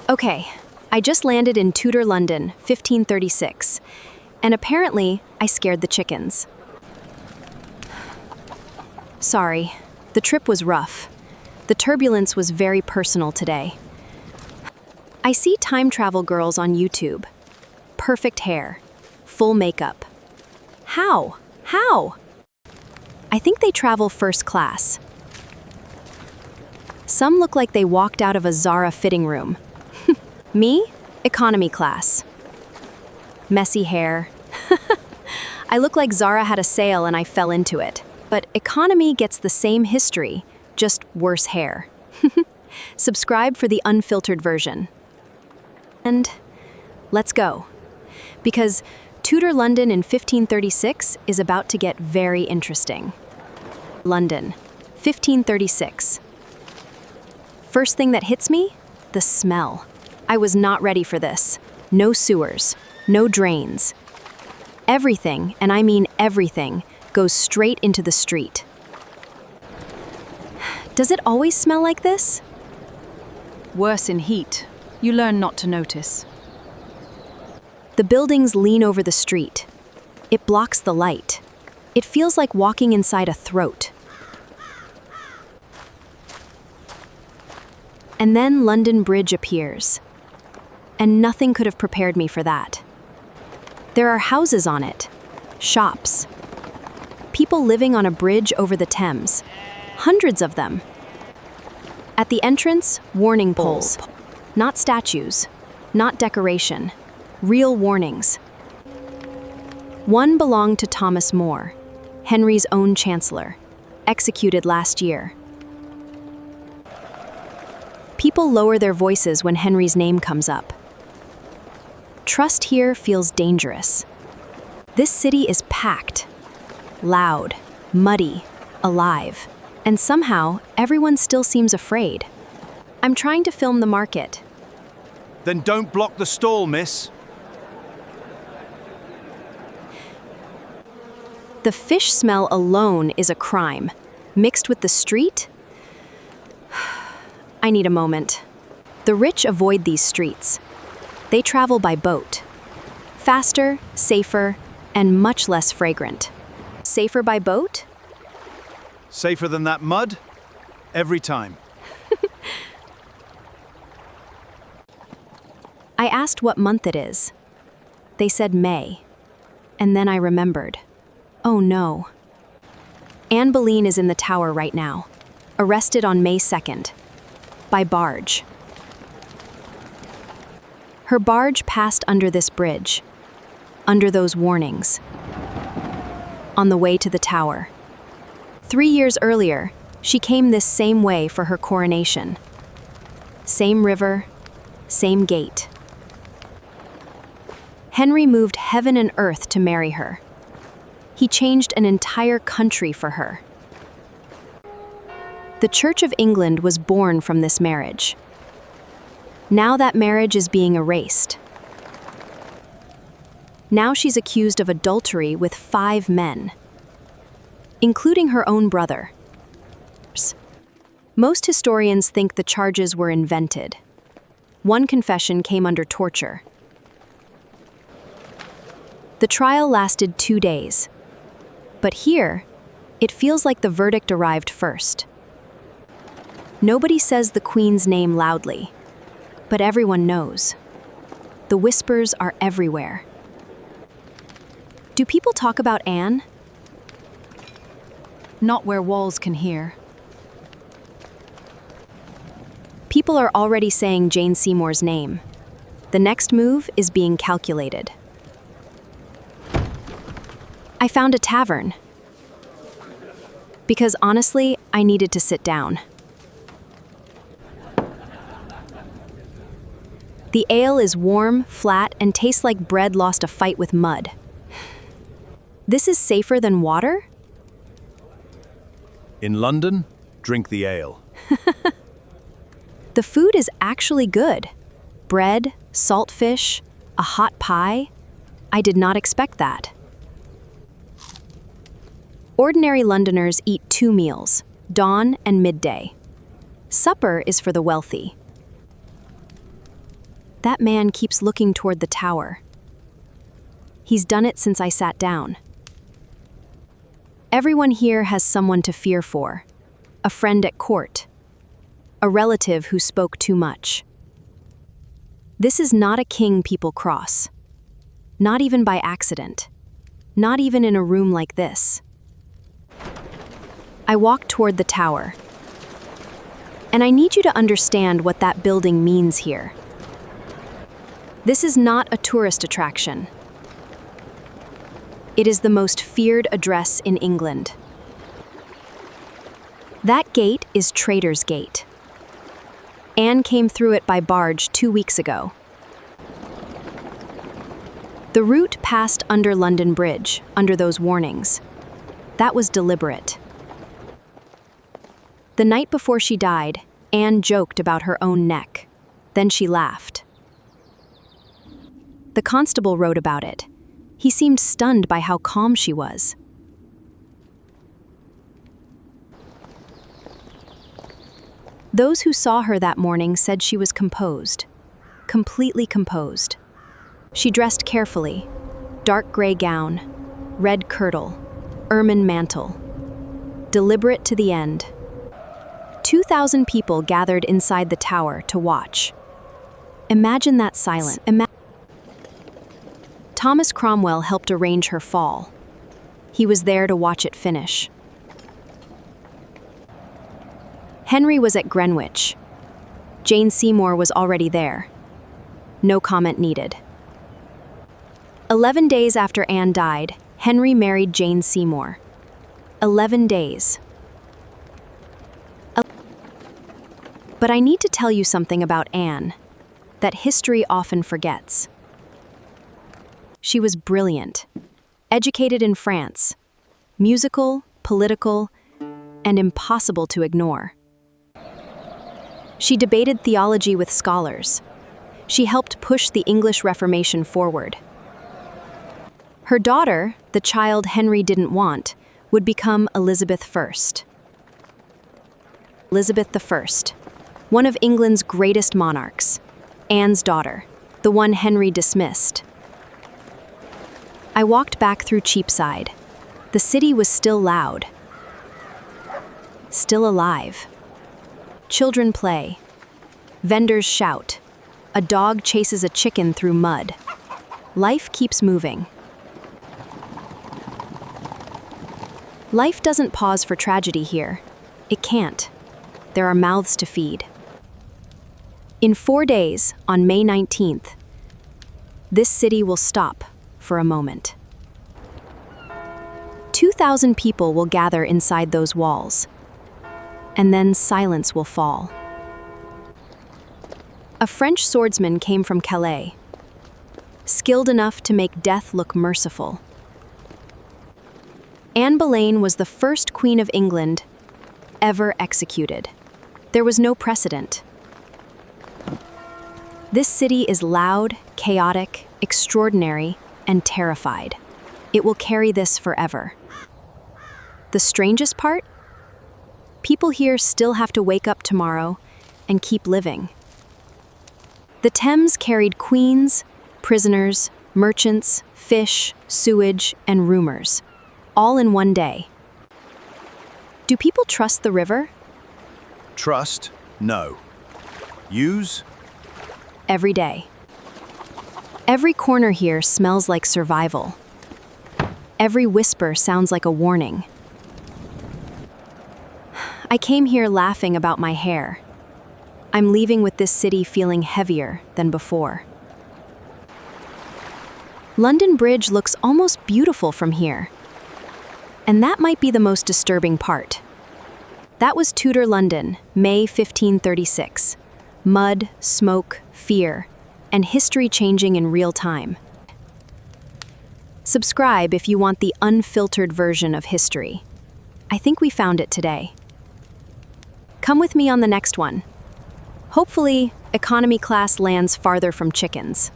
Okay, I just landed in Tudor London, 1536, and apparently I scared the chickens. Sorry, the trip was rough. The turbulence was very personal today. I see time travel girls on YouTube. Perfect hair, full makeup. How? How? I think they travel first class. Some look like they walked out of a Zara fitting room. Me? Economy class. Messy hair. I look like Zara had a sale and I fell into it. But economy gets the same history, just worse hair. Subscribe for the unfiltered version. And let's go. Because Tudor London in 1536 is about to get very interesting. London, 1536. First thing that hits me? The smell. I was not ready for this. No sewers, no drains. Everything, and I mean everything, goes straight into the street. Does it always smell like this? Worse in heat. You learn not to notice. The buildings lean over the street. It blocks the light. It feels like walking inside a throat. And then London Bridge appears. And nothing could have prepared me for that. There are houses on it, shops, people living on a bridge over the Thames, hundreds of them. At the entrance, warning poles. Not statues, not decoration, real warnings. One belonged to Thomas More, Henry's own chancellor, executed last year. People lower their voices when Henry's name comes up. Trust here feels dangerous. This city is packed, loud, muddy, alive, and somehow everyone still seems afraid. I'm trying to film the market. Then don't block the stall, miss. The fish smell alone is a crime. Mixed with the street? I need a moment. The rich avoid these streets. They travel by boat. Faster, safer, and much less fragrant. Safer by boat? Safer than that mud? Every time. I asked what month it is. They said May. And then I remembered. Oh no. Anne Boleyn is in the Tower right now, arrested on May 2nd. By barge. Her barge passed under this bridge, under those warnings, on the way to the Tower. 3 years earlier, she came this same way for her coronation. Same river, same gate. Henry moved heaven and earth to marry her. He changed an entire country for her. The Church of England was born from this marriage. Now that marriage is being erased. Now she's accused of adultery with 5 men, including her own brother. Most historians think the charges were invented. One confession came under torture. The trial lasted 2 days. But here, it feels like the verdict arrived first. Nobody says the Queen's name loudly, but everyone knows. The whispers are everywhere. Do people talk about Anne? Not where walls can hear. People are already saying Jane Seymour's name. The next move is being calculated. I found a tavern. Because honestly, I needed to sit down. The ale is warm, flat, and tastes like bread lost a fight with mud. This is safer than water? In London, drink the ale. The food is actually good. Bread, saltfish, a hot pie. I did not expect that. Ordinary Londoners eat 2 meals, dawn and midday. Supper is for the wealthy. That man keeps looking toward the tower. He's done it since I sat down. Everyone here has someone to fear for. A friend at court. A relative who spoke too much. This is not a king people cross. Not even by accident. Not even in a room like this. I walk toward the tower. And I need you to understand what that building means here. This is not a tourist attraction. It is the most feared address in England. That gate is Traitors' Gate. Anne came through it by barge 2 weeks ago. The route passed under London Bridge, under those warnings. That was deliberate. The night before she died, Anne joked about her own neck. Then she laughed. The constable wrote about it. He seemed stunned by how calm she was. Those who saw her that morning said she was composed. Completely composed. She dressed carefully. Dark gray gown, red kirtle, ermine mantle. Deliberate to the end. 2,000 people gathered inside the tower to watch. Imagine that silence. Thomas Cromwell helped arrange her fall. He was there to watch it finish. Henry was at Greenwich. Jane Seymour was already there. No comment needed. 11 days after Anne died, Henry married Jane Seymour. 11 days. But I need to tell you something about Anne that history often forgets. She was brilliant, educated in France, musical, political, and impossible to ignore. She debated theology with scholars. She helped push the English Reformation forward. Her daughter, the child Henry didn't want, would become Elizabeth I. Elizabeth I, one of England's greatest monarchs, Anne's daughter, the one Henry dismissed. I walked back through Cheapside. The city was still loud. Still alive. Children play. Vendors shout. A dog chases a chicken through mud. Life keeps moving. Life doesn't pause for tragedy here. It can't. There are mouths to feed. In 4 days, on May 19th, this city will stop for a moment. 2,000 people will gather inside those walls, and then silence will fall. A French swordsman came from Calais, skilled enough to make death look merciful. Anne Boleyn was the first Queen of England ever executed. There was no precedent. This city is loud, chaotic, extraordinary, and terrified. It will carry this forever. The strangest part? People here still have to wake up tomorrow and keep living. The Thames carried queens, prisoners, merchants, fish, sewage, and rumors, all in one day. Do people trust the river? Trust? No. Use? Every day. Every corner here smells like survival. Every whisper sounds like a warning. I came here laughing about my hair. I'm leaving with this city feeling heavier than before. London Bridge looks almost beautiful from here. And that might be the most disturbing part. That was Tudor London, May 1536. Mud, smoke, fear, and history changing in real time. Subscribe if you want the unfiltered version of history. I think we found it today. Come with me on the next one. Hopefully, economy class lands farther from chickens.